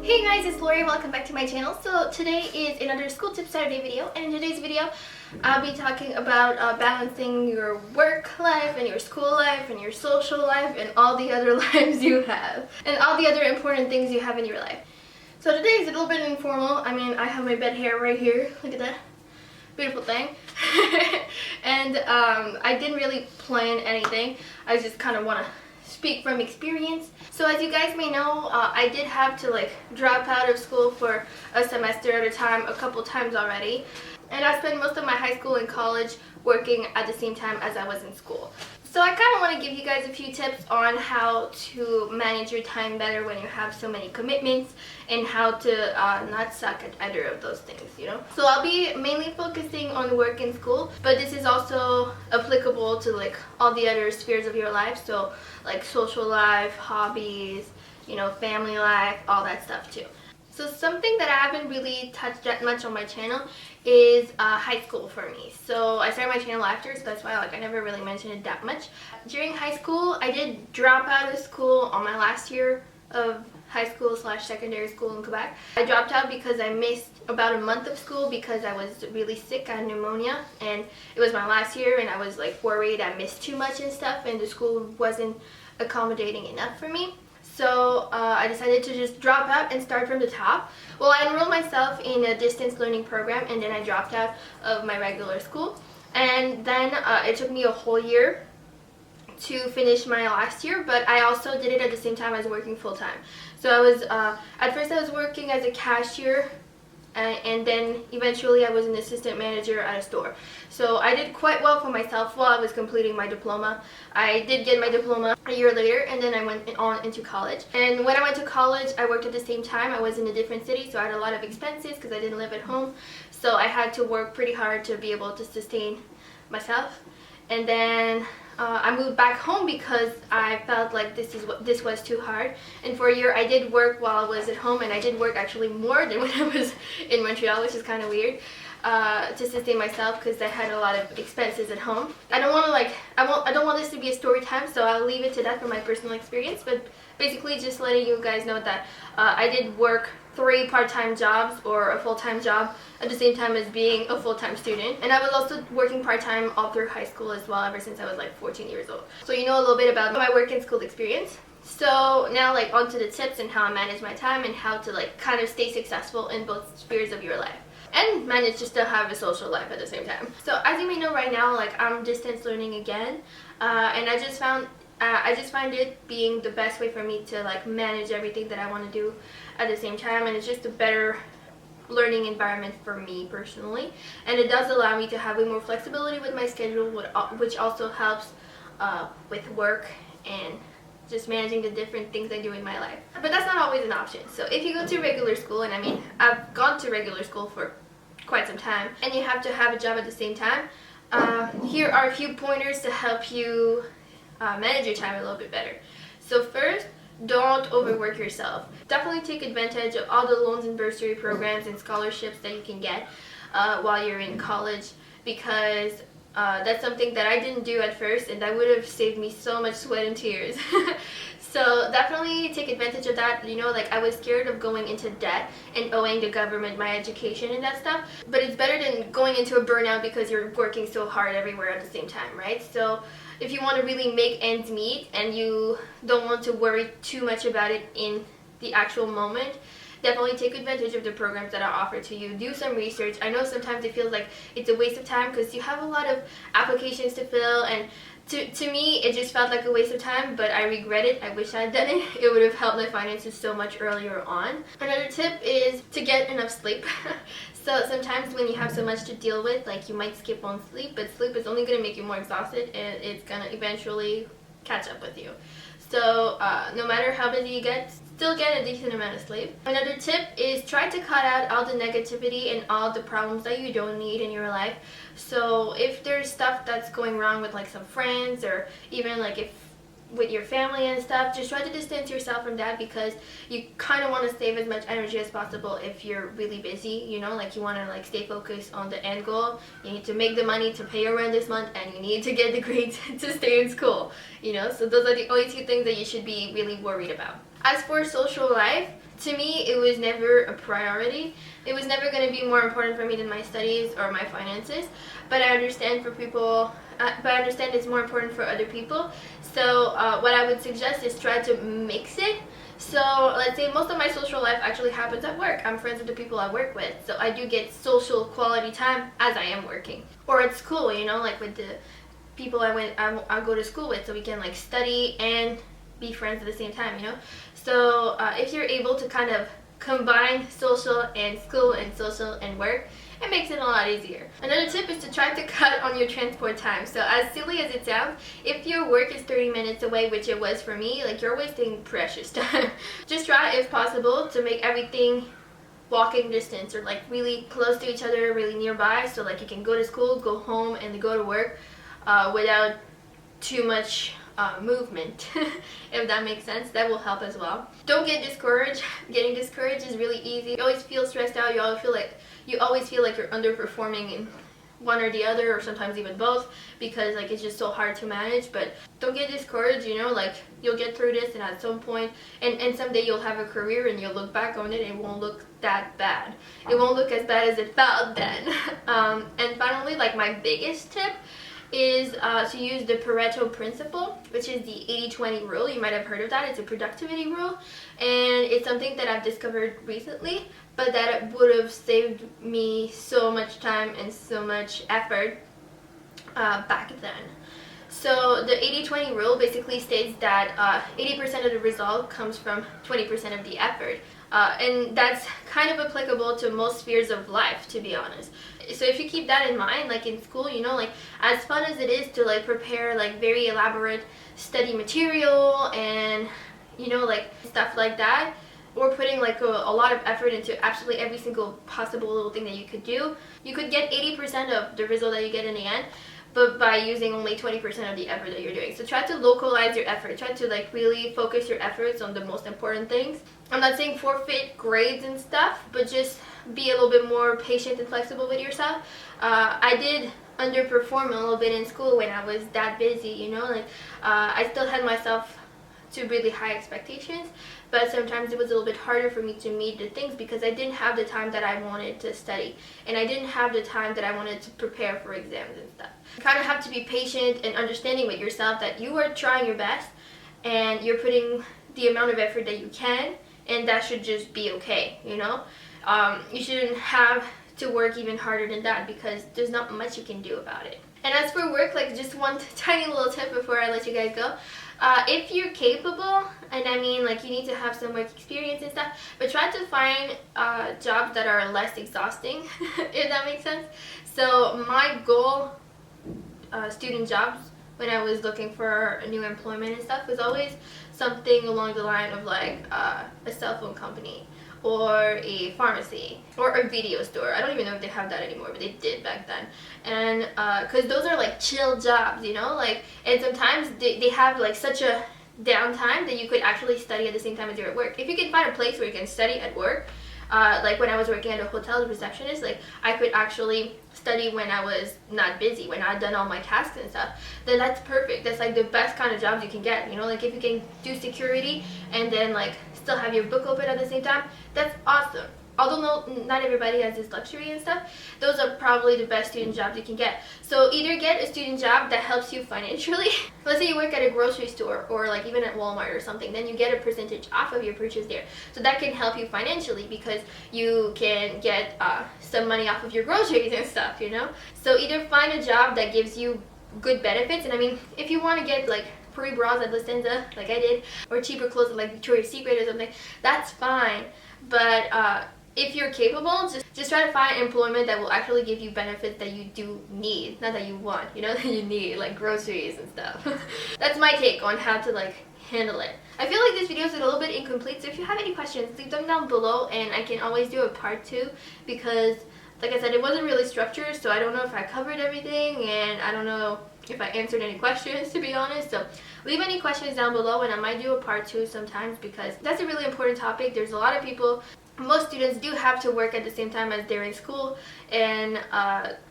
Hey guys, it's Laurie. Welcome back to my channel. So today is another School Tip Saturday video, and in today's video I'll be talking about balancing your work life and your school life and your social life and all the other lives you have and all the other important things you have in your life. So today is a little bit informal. I mean, I have my bed hair right here. Look at that beautiful thing. And I didn't really plan anything. I just kind of want to speak from experience. So as you guys may know, I did have to drop out of school for a semester at a time a couple times already, and I spent most of my high school and college working at the same time as I was in school. So I kind of want to give you guys a few tips on how to manage your time better when you have so many commitments, and how to not suck at either of those things, you know. So I'll be mainly focusing on work and school, but this is also applicable to all the other spheres of your life. So like social life, hobbies, you know, family life, all that stuff too. So something that I haven't really touched that much on my channel is high school for me. So I started my channel after, so that's why I never really mentioned it that much. During high school, I did drop out of school on my last year of high school / secondary school in Quebec. I dropped out because I missed about a month of school because I was really sick. I had pneumonia, and it was my last year, and I was worried I missed too much and stuff, and the school wasn't accommodating enough for me. So I decided to just drop out and start from the top. Well, I enrolled myself in a distance learning program, and then I dropped out of my regular school. And then it took me a whole year to finish my last year, but I also did it at the same time as working full-time. So I was, at first I was working as a cashier, and then eventually I was an assistant manager at a store. So I did quite well for myself while I was completing my diploma. I did get my diploma a year later, and then I went on into college. And when I went to college, I worked at the same time. I was in a different city, so I had a lot of expenses because I didn't live at home. So I had to work pretty hard to be able to sustain myself. And then I moved back home because I felt like this was too hard. And for a year I did work while I was at home, and I did work actually more than when I was in Montreal, which is kind of weird, to sustain myself because I had a lot of expenses at home. I don't want to I don't want this to be a story time, so I'll leave it to that for my personal experience. But basically, just letting you guys know that I did work 3 part-time jobs or a full-time job at the same time as being a full-time student. And I was also working part-time all through high school as well, ever since I was 14 years old. So you know a little bit about my work and school experience. So now on to the tips and how I manage my time, and how to kind of stay successful in both spheres of your life and manage to still have a social life at the same time. So as you may know, right now I'm distance learning again, and I just find it being the best way for me to manage everything that I want to do at the same time, and it's just a better learning environment for me personally, and it does allow me to have way more flexibility with my schedule, which also helps with work and just managing the different things I do in my life. But that's not always an option. So if you go to regular school, and I mean I've gone to regular school for quite some time, and you have to have a job at the same time, here are a few pointers to help you manage your time a little bit better. So first, don't overwork yourself. Definitely take advantage of all the loans and bursary programs and scholarships that you can get while you're in college, because that's something that I didn't do at first, and that would have saved me so much sweat and tears. So definitely take advantage of that. You know, I was scared of going into debt and owing the government my education and that stuff, but it's better than going into a burnout because you're working so hard everywhere at the same time, right? So if you want to really make ends meet and you don't want to worry too much about it in the actual moment, definitely take advantage of the programs that are offered to you. Do some research. I know sometimes it feels like it's a waste of time because you have a lot of applications to fill, and to me it just felt like a waste of time, but I regret it. I wish I had done it. It would have helped my finances so much earlier on. Another tip is to get enough sleep. So sometimes when you have so much to deal with, you might skip on sleep, but sleep is only going to make you more exhausted, and it's going to eventually catch up with you. So no matter how busy you get, still get a decent amount of sleep. Another tip is try to cut out all the negativity and all the problems that you don't need in your life. So if there's stuff that's going wrong with some friends, or even if with your family and stuff, just try to distance yourself from that, because you kind of want to save as much energy as possible if you're really busy, you know, you want to stay focused on the end goal. You need to make the money to pay your rent this month, and you need to get the grades to stay in school, you know. So those are the only 2 things that you should be really worried about. As for social life, to me, it was never a priority. It was never going to be more important for me than my studies or my finances. But I understand it's more important for other people. So what I would suggest is try to mix it. So let's say most of my social life actually happens at work. I'm friends with the people I work with. So I do get social quality time as I am working. Or at school, you know, like with the people I go to school with, so we can like study and be friends at the same time, you know. So if you're able to kind of combine social and school and social and work, it makes it a lot easier. Another tip is to try to cut on your transport time. So as silly as it sounds, if your work is 30 minutes away, which it was for me, like you're wasting precious time. Just try, if possible, to make everything walking distance or like really close to each other, really nearby, so like you can go to school, go home, and go to work without too much movement. If that makes sense, that will help as well. Don't get discouraged. Getting discouraged is really easy. You always feel stressed out. You always feel like you're underperforming in one or the other, or sometimes even both, because like it's just so hard to manage. But don't get discouraged, you know, like you'll get through this, and at some point and someday you'll have a career and you'll look back on it and it won't look that bad. It won't look as bad as it felt then. And finally, like my biggest tip is to use the Pareto principle, which is the 80-20 rule. You might have heard of that. It's a productivity rule, and it's something that I've discovered recently, but that it would have saved me so much time and so much effort back then. So the 80-20 rule basically states that 80% of the result comes from 20% of the effort. And that's kind of applicable to most spheres of life, to be honest. So if you keep that in mind, like in school, you know, like as fun as it is to like prepare like very elaborate study material and, you know, like stuff like that, or putting like a lot of effort into absolutely every single possible little thing that you could do, you could get 80% of the result that you get in the end, but by using only 20% of the effort that you're doing. So try to localize your effort. Try to like really focus your efforts on the most important things. I'm not saying forfeit grades and stuff, but just be a little bit more patient and flexible with yourself. I did underperform a little bit in school when I was that busy, you know, like I still had myself to really high expectations, but sometimes it was a little bit harder for me to meet the things because I didn't have the time that I wanted to study, and I didn't have the time that I wanted to prepare for exams and stuff. You kind of have to be patient and understanding with yourself that you are trying your best and you're putting the amount of effort that you can, and that should just be okay, you know. You shouldn't have to work even harder than that because there's not much you can do about it. And as for work, like just one tiny little tip before I let you guys go. If you're capable, and I mean like you need to have some work experience and stuff, but try to find jobs that are less exhausting, if that makes sense. So my goal student jobs when I was looking for a new employment and stuff was always something along the line of like a cell phone company, or a pharmacy, or a video store. I don't even know if they have that anymore, but they did back then. And because those are like chill jobs, you know, like, and sometimes they have like such a downtime that you could actually study at the same time as you're at work. If you can find a place where you can study at work, like when I was working at a hotel as a receptionist, like I could actually study when I was not busy, when I had done all my tasks and stuff, then that's perfect. That's like the best kind of jobs you can get, you know, like if you can do security and then like still have your book open at the same time, that's awesome. Although not everybody has this luxury and stuff, those are probably the best student jobs you can get. So either get a student job that helps you financially. Let's say you work at a grocery store or like even at Walmart or something, then you get a percentage off of your purchase there. So that can help you financially because you can get some money off of your groceries and stuff, you know. So either find a job that gives you good benefits, and I mean, if you want to get like free bras at La Senza, like I did, or cheaper clothes at like Victoria's Secret or something, that's fine. But if you're capable, just try to find employment that will actually give you benefits that you do need, not that you want, you know, that you need, like groceries and stuff. That's my take on how to like handle it. I feel like this video is a little bit incomplete, so if you have any questions, leave them down below and I can always do a part 2 because, like I said, it wasn't really structured, so I don't know if I covered everything and I don't know if I answered any questions, to be honest. So leave any questions down below and I might do a part 2 sometimes because that's a really important topic. There's a lot of people most students do have to work at the same time as they're in school, and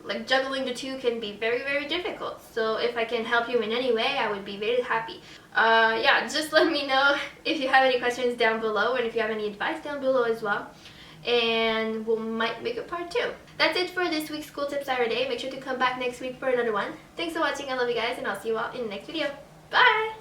like juggling the two can be very, very difficult. So if I can help you in any way, I would be very happy. Yeah, just let me know if you have any questions down below, and if you have any advice down below as well, and we might make a part 2. That's it for this week's School Tip Saturday. Make sure to come back next week for another one. Thanks for watching. I love you guys, and I'll see you all in the next video. Bye!